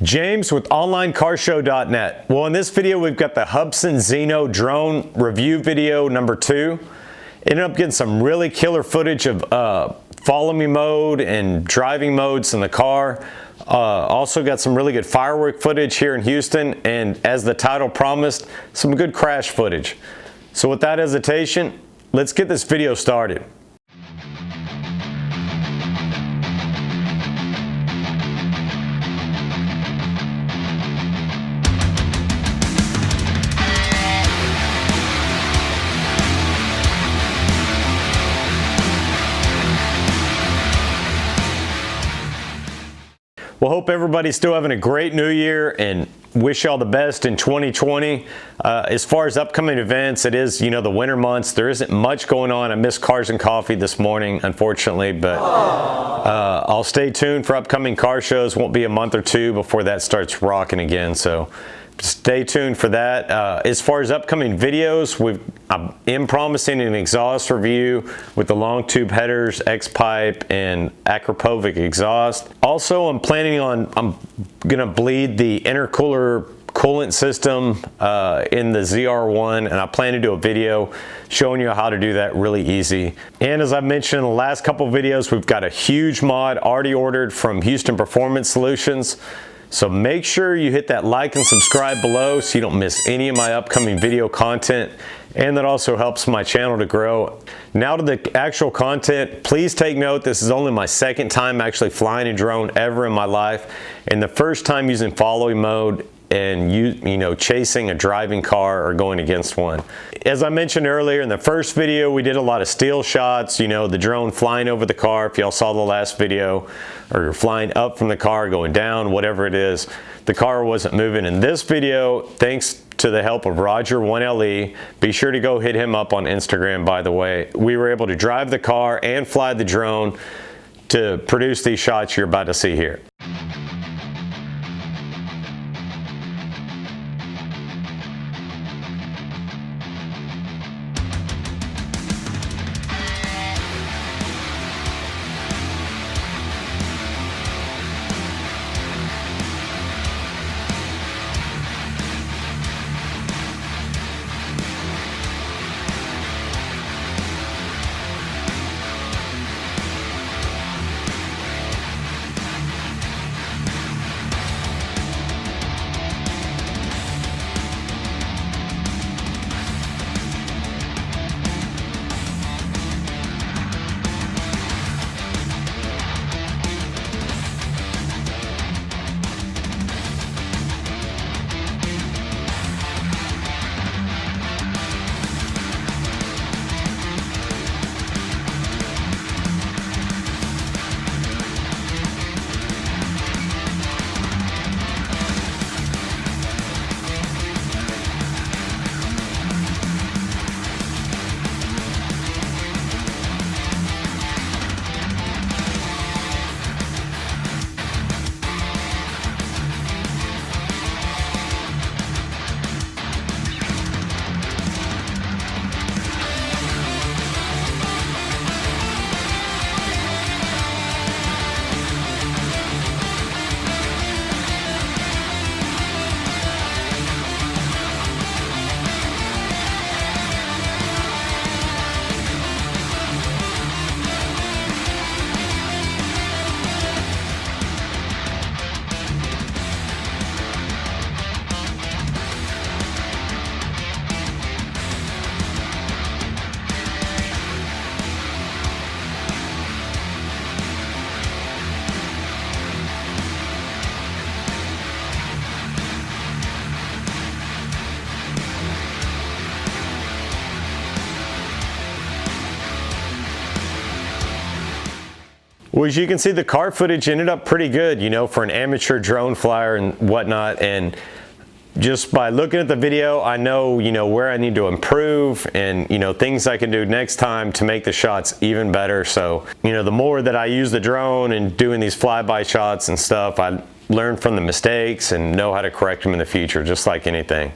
James with OnlineCarShow.net. Well, in this video, we've got the Hubsan Zino drone review video number 2. Ended up getting some really killer footage of follow me mode and driving modes in the car. Also got some really good firework footage here in Houston, and as the title promised, some good crash footage. So without hesitation, let's get this video started. Well, hope everybody's still having a great new year and wish y'all the best in 2020. As far as upcoming events, it is, the winter months. There isn't much going on. I missed Cars and Coffee this morning, unfortunately, but I'll stay tuned for upcoming car shows. Won't be a month or two before that starts rocking again, so stay tuned for that. As far as upcoming videos, I am promising an exhaust review with the long tube headers, X-pipe, and Akrapovic exhaust. Also, I'm gonna bleed the intercooler coolant system in the ZR1, and I plan to do a video showing you how to do that really easy. And as I mentioned in the last couple videos, we've got a huge mod already ordered from Houston Performance Solutions. So make sure you hit that like and subscribe below so you don't miss any of my upcoming video content, and that also helps my channel to grow. Now to the actual content, please take note, this is only my second time actually flying a drone ever in my life, and the first time using following mode and chasing a driving car or going against one. As I mentioned earlier in the first video, we did a lot of still shots, the drone flying over the car. If y'all saw the last video, or you're flying up from the car, going down, whatever it is, the car wasn't moving. In this video, thanks to the help of Roger1LE, be sure to go hit him up on Instagram, by the way. We were able to drive the car and fly the drone to produce these shots you're about to see here. Well, as you can see, the car footage ended up pretty good, for an amateur drone flyer and whatnot. And just by looking at the video, I know, where I need to improve and, things I can do next time to make the shots even better. So, the more that I use the drone and doing these flyby shots and stuff, I learn from the mistakes and know how to correct them in the future, just like anything.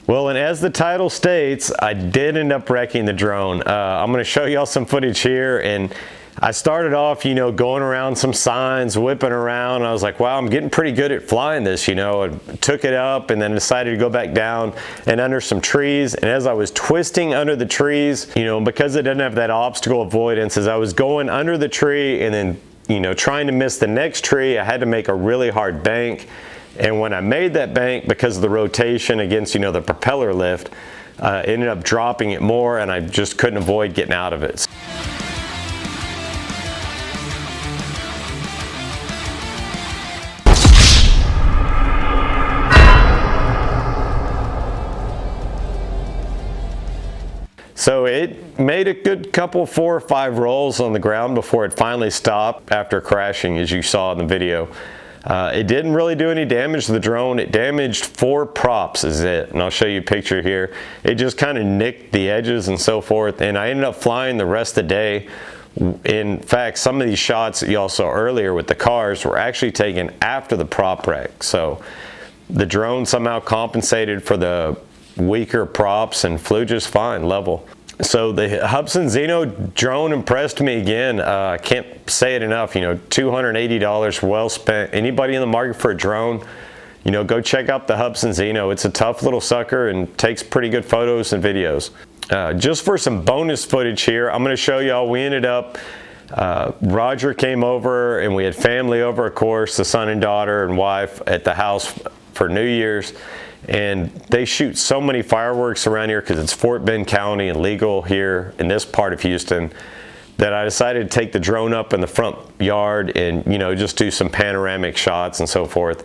Well, and as the title states, I did end up wrecking the drone. I'm going to show y'all some footage here, and I started off, you know, going around some signs, whipping around. I was like, wow, I'm getting pretty good at flying this, you know. I took it up and then decided to go back down and under some trees. And as I was twisting under the trees, you know, because it doesn't have that obstacle avoidance, as I was going under the tree and then, you know, trying to miss the next tree, I had to make a really hard bank. And when I made that bank, because of the rotation against, you know, the propeller lift, ended up dropping it more, and I just couldn't avoid getting out of it. So it made a good couple, 4 or 5 rolls on the ground before it finally stopped after crashing, as you saw in the video. It didn't really do any damage to the drone. It damaged 4 props is it, and I'll show you a picture here. It just kind of nicked the edges and so forth, and I ended up flying the rest of the day. In fact, some of these shots that y'all saw earlier with the cars were actually taken after the prop wreck. So the drone somehow compensated for the weaker props and flew just fine, level. So the Hubsan Zino drone impressed me again. I can't say it enough, you know, $280 well spent. Anybody in the market for a drone, you know, go check out the Hubsan Zino. It's a tough little sucker and takes pretty good photos and videos. Just for some bonus footage here, I'm going to show y'all, we ended up, Roger came over and we had family over, of course, the son and daughter and wife at the house for New Year's. And they shoot so many fireworks around here because it's Fort Bend County and legal here in this part of Houston, that I decided to take the drone up in the front yard and, you know, just do some panoramic shots and so forth.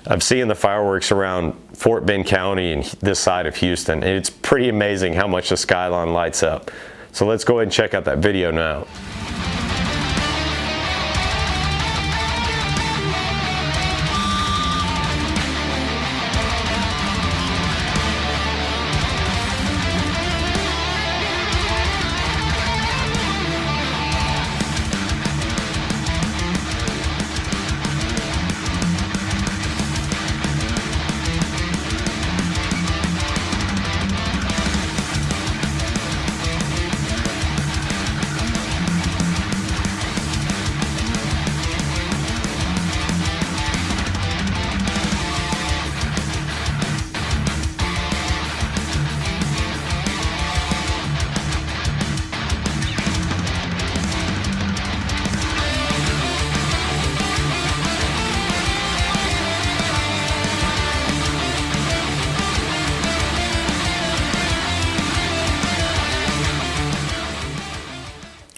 I've seen the fireworks around Fort Bend County and this side of Houston, and it's pretty amazing how much the skyline lights up. So let's go ahead and check out that video now.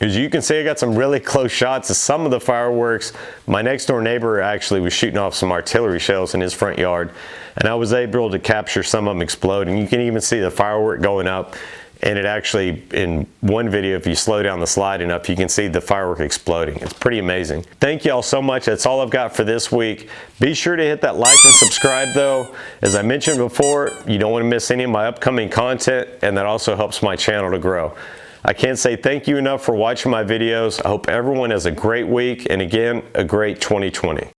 As you can see, I got some really close shots of some of the fireworks. My next door neighbor actually was shooting off some artillery shells in his front yard, and I was able to capture some of them exploding. You can even see the firework going up, and it actually, in one video, if you slow down the slide enough, you can see the firework exploding. It's pretty amazing. Thank you all so much. That's all I've got for this week. Be sure to hit that like and subscribe though. As I mentioned before, you don't want to miss any of my upcoming content, and that also helps my channel to grow. I can't say thank you enough for watching my videos. I hope everyone has a great week, and again, a great 2020.